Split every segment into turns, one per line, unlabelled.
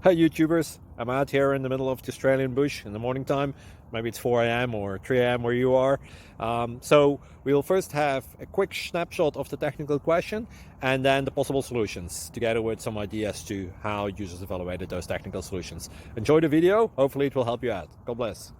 Hi YouTubers, I'm out here in the middle of the Australian bush in the morning time. Maybe it's 4 a.m. or 3 a.m. where you are. So we'll first have a quick snapshot of the technical question and then the possible solutions, together with some ideas to how users evaluated those technical solutions. Enjoy the video, hopefully it will help you out. God bless.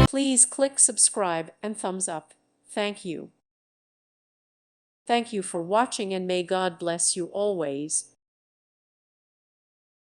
Please click subscribe and thumbs up. Thank you. Thank you for watching and may God bless you always.